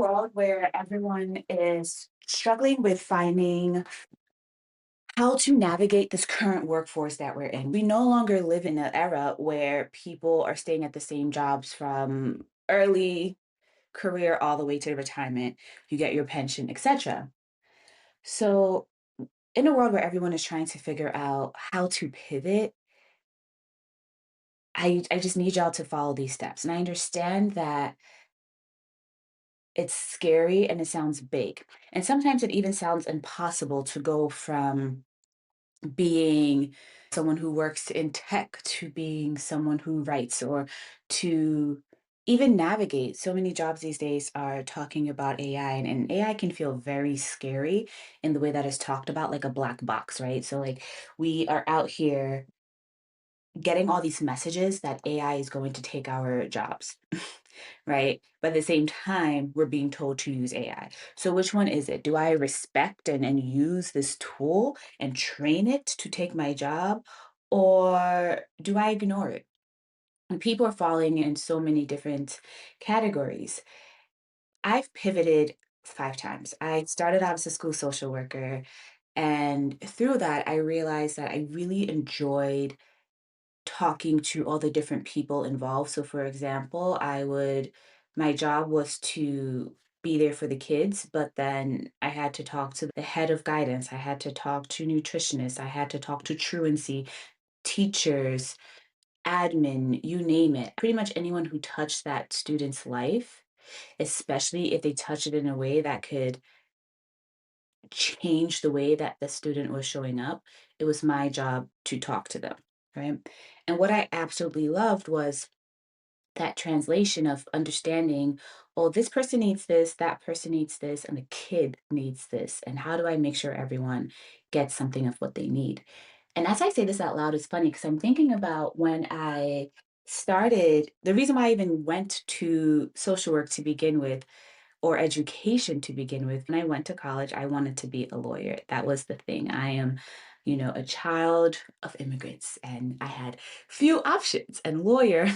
world where everyone is struggling with finding how to navigate this current workforce that we're in. We no longer live in an era where people are staying at the same jobs from early career all the way to retirement. You get your pension, etc. So, in a world where everyone is trying to figure out how to pivot, I just need y'all to follow these steps. And I understand that it's scary and it sounds big. And sometimes it even sounds impossible to go from being someone who works in tech to being someone who writes or to even navigate. So many jobs these days are talking about AI, and AI can feel very scary in the way that it's talked about, like a black box, right? So, like, we are out here getting all these messages that AI is going to take our jobs, right? But at the same time, we're being told to use AI. So which one is it? Do I respect and use this tool and train it to take my job? Or do I ignore it? And people are falling in so many different categories. I've pivoted 5 times. I started out as a school social worker, and through that, I realized that I really enjoyed talking to all the different people involved. So, for example, my job was to be there for the kids, but then I had to talk to the head of guidance. I had to talk to nutritionists. I had to talk to truancy, teachers, admin, you name it. Pretty much anyone who touched that student's life, especially if they touched it in a way that could change the way that the student was showing up. It was my job to talk to them, right? And what I absolutely loved was that translation of understanding, oh, this person needs this, that person needs this, and the kid needs this. And how do I make sure everyone gets something of what they need? And as I say this out loud, it's funny because I'm thinking about when I started, the reason why I even went to social work to begin with, or education to begin with. When I went to college, I wanted to be a lawyer. That was the thing. I am, a child of immigrants, and I had few options, and lawyer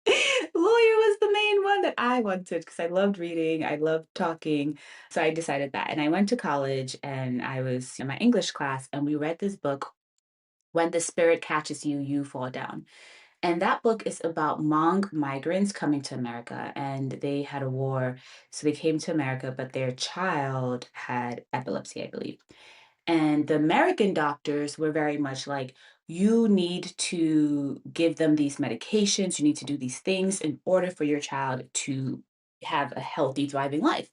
lawyer was the main one that I wanted because I loved reading, I loved talking. So I decided that. And I went to college and I was in my English class and we read this book, When the Spirit Catches You, You Fall Down. And that book is about Hmong migrants coming to America, and they had a war. So they came to America, but their child had epilepsy, I believe. And the American doctors were very much like, you need to give them these medications, you need to do these things in order for your child to have a healthy, thriving life.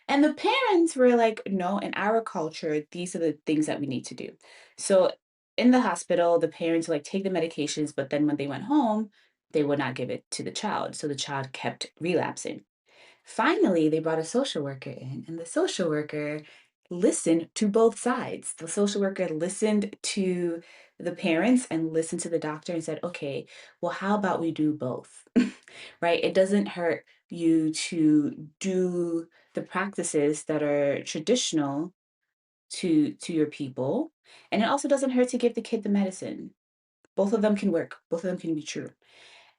And the parents were like, no, in our culture, these are the things that we need to do. So in the hospital, the parents would like take the medications, but then when they went home, they would not give it to the child. So the child kept relapsing. Finally, they brought a social worker in, and the social worker listened to both sides. The social worker listened to the parents and listened to the doctor and said, okay, well, how about we do both? Right? It doesn't hurt you to do the practices that are traditional to your people, and it also doesn't hurt to give the kid the medicine. Both of them can work, both of them can be true.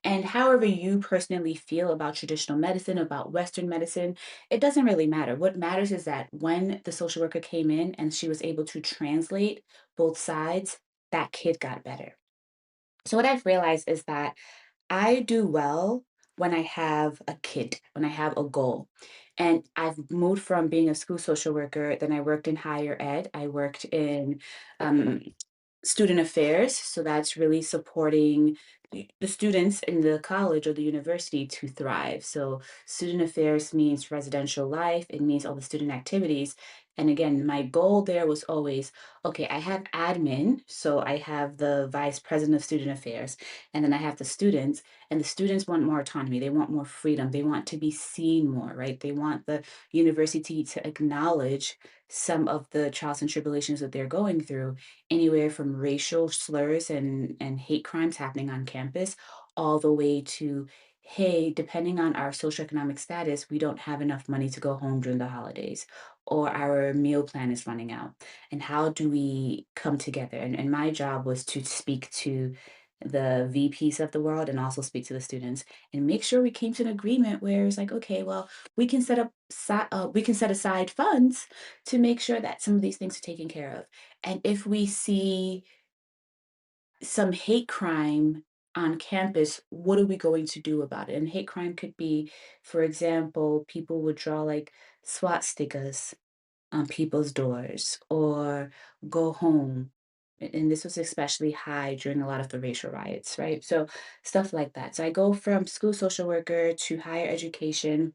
And however you personally feel about traditional medicine, about Western medicine, it doesn't really matter. What matters is that when the social worker came in and she was able to translate both sides, that kid got better. So, what I've realized is that I do well when I have a kid, when I have a goal. And I've moved from being a school social worker, then I worked in higher ed. I worked in um, student affairs. So that's really supporting the students in the college or the university to thrive. So student affairs means residential life, it means all the student activities. And again, my goal there was always, okay, I have admin, so I have the vice president of student affairs, and then I have the students, and the students want more autonomy. They want more freedom. They want to be seen more, right? They want the university to acknowledge some of the trials and tribulations that they're going through, anywhere from racial slurs and hate crimes happening on campus, all the way to, hey, depending on our socioeconomic status, we don't have enough money to go home during the holidays, or our meal plan is running out. And how do we come together? And my job was to speak to the VPs of the world and also speak to the students and make sure we came to an agreement where it's like, okay, well, we can set aside funds to make sure that some of these things are taken care of. And if we see some hate crime on campus, what are we going to do about it? And hate crime could be, for example, people would draw like SWAT stickers on people's doors or go home. And this was especially high during a lot of the racial riots, right? So stuff like that. So I go from school social worker to higher education.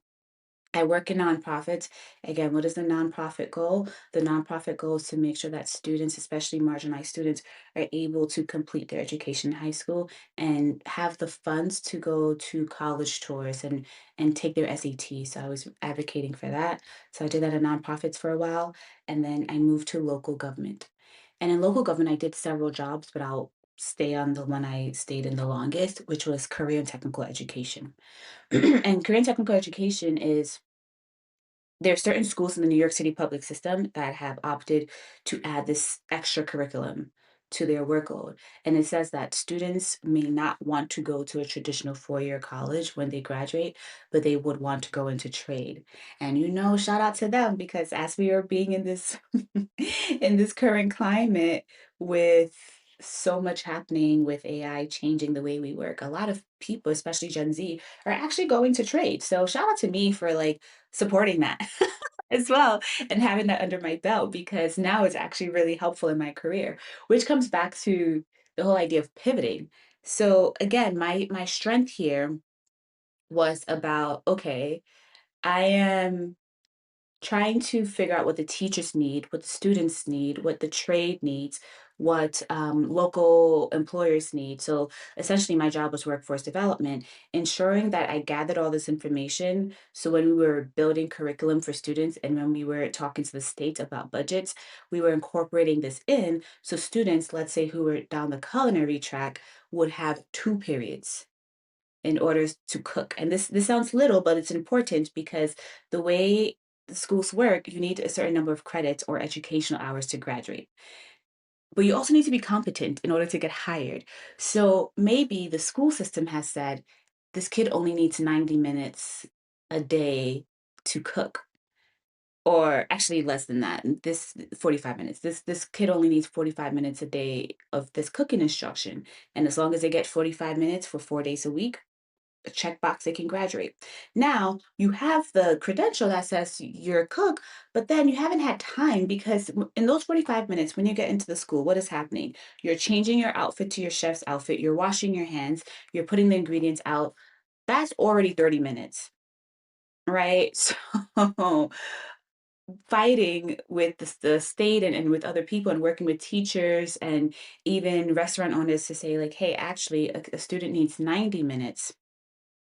I work in nonprofits. Again, what is the nonprofit goal? The nonprofit goal is to make sure that students, especially marginalized students, are able to complete their education in high school and have the funds to go to college tours and take their SAT. So I was advocating for that. So I did that in nonprofits for a while, and then I moved to local government. And in local government, I did several jobs, but I'll stay on the one I stayed in the longest, which was career and technical education. And career and technical education is there are certain schools in the New York City public system that have opted to add this extra curriculum to their workload. And it says that students may not want to go to a traditional four-year college when they graduate, but they would want to go into trade. And shout out to them because as we are being in this in this current climate with so much happening with AI changing the way we work, a lot of people, especially Gen Z, are actually going to trade. So shout out to me for like supporting that as well and having that under my belt because now it's actually really helpful in my career, which comes back to the whole idea of pivoting. So again, my strength here was about okay, I am trying to figure out what the teachers need, what the students need, what the trade needs, what local employers need. So essentially, my job was workforce development, ensuring that I gathered all this information. So when we were building curriculum for students and when we were talking to the state about budgets, we were incorporating this in. So students, let's say who were down the culinary track, would have two periods in order to cook. And this sounds little, but it's important because the way the schools work, you need a certain number of credits or educational hours to graduate. But you also need to be competent in order to get hired. So maybe the school system has said this kid only needs 90 minutes a day to cook. Or actually less than that. This 45 minutes. This kid only needs 45 minutes a day of this cooking instruction. And as long as they get 45 minutes for 4 days a week, a checkbox they can graduate. Now you have the credential that says you're a cook, but then you haven't had time because in those 45 minutes when you get into the school, what is happening? You're changing your outfit to your chef's outfit, you're washing your hands, you're putting the ingredients out. That's already 30 minutes, right? So fighting with the state and with other people and working with teachers and even restaurant owners to say like, hey, actually a student needs 90 minutes.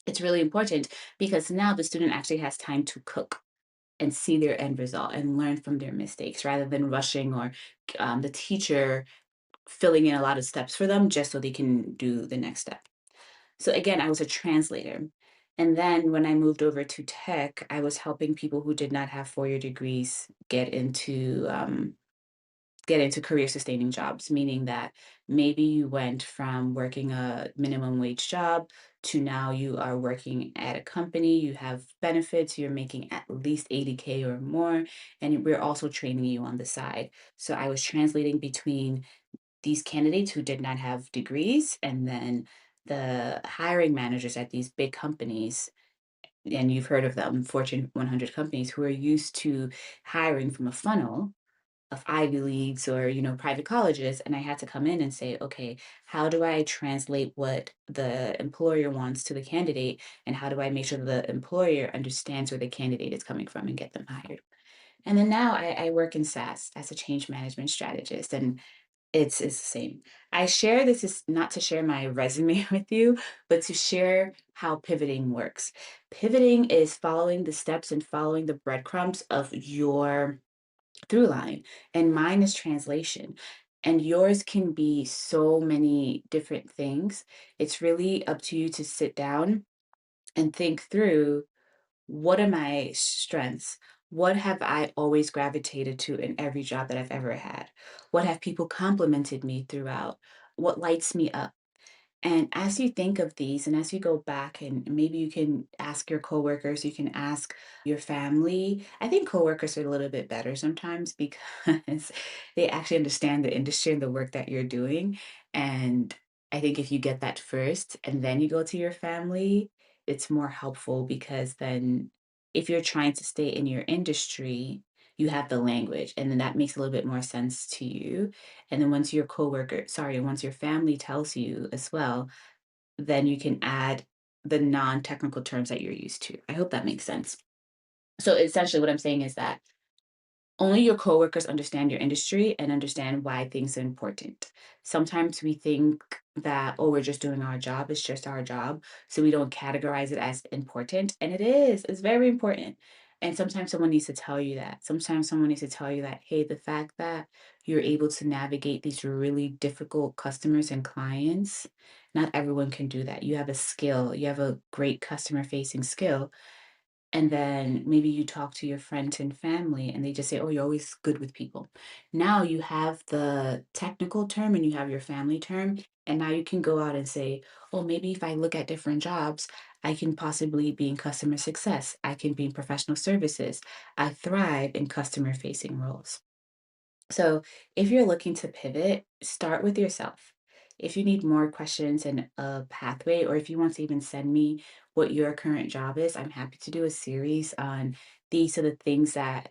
It's really important because now the student actually has time to cook and see their end result and learn from their mistakes rather than rushing or the teacher filling in a lot of steps for them just so they can do the next step. So again, I was a translator. And then when I moved over to tech, I was helping people who did not have four-year degrees get into career sustaining jobs, meaning that maybe you went from working a minimum wage job to now you are working at a company, you have benefits, you're making at least 80K or more, and we're also training you on the side. So I was translating between these candidates who did not have degrees and then the hiring managers at these big companies and you've heard of them Fortune 100 companies who are used to hiring from a funnel of Ivy Leagues or, private colleges. And I had to come in and say, okay, how do I translate what the employer wants to the candidate? And how do I make sure the employer understands where the candidate is coming from and get them hired? And then now I work in SaaS as a change management strategist, and it's the same. I share this is not to share my resume with you, but to share how pivoting works. Pivoting is following the steps and following the breadcrumbs of your through line, and mine is translation. And yours can be so many different things. It's really up to you to sit down and think through what are my strengths? What have I always gravitated to in every job that I've ever had? What have people complimented me throughout? What lights me up? And as you think of these and as you go back and maybe you can ask your coworkers, you can ask your family. I think coworkers are a little bit better sometimes because they actually understand the industry and the work that you're doing. And I think if you get that first and then you go to your family, it's more helpful because then if you're trying to stay in your industry, you have the language and then that makes a little bit more sense to you. And then once your family tells you as well, then you can add the non-technical terms that you're used to. I hope that makes sense. So essentially what I'm saying is that only your coworkers understand your industry and understand why things are important. Sometimes we think that, oh, we're just doing our job, it's just our job. So we don't categorize it as important. And it is, it's very important. And sometimes someone needs to tell you that. Sometimes someone needs to tell you that, hey, the fact that you're able to navigate these really difficult customers and clients, not everyone can do that. You have a skill, you have a great customer facing skill and then maybe you talk to your friends and family and they just say, "Oh, you're always good with people." Now you have the technical term and you have your family term. And now you can go out and say, "Oh, maybe if I look at different jobs, I can possibly be in customer success. I can be in professional services. I thrive in customer facing roles." So, if you're looking to pivot, start with yourself. If you need more questions and a pathway, or if you want to even send me what your current job is, I'm happy to do a series on these are the things that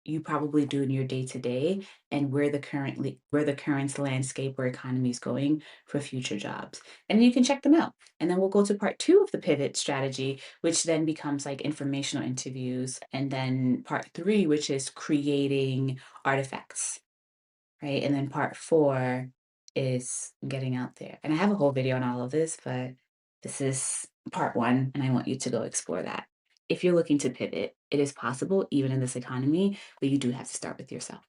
you probably do in your day to day and where the current landscape or economy is going for future jobs. And you can check them out. And then we'll go to part two of the pivot strategy, which then becomes like informational interviews. And then part three, which is creating artifacts, right? And then part four is getting out there. And I have a whole video on all of this, but this is part one, and I want you to go explore that. If you're looking to pivot, it is possible even in this economy, but you do have to start with yourself.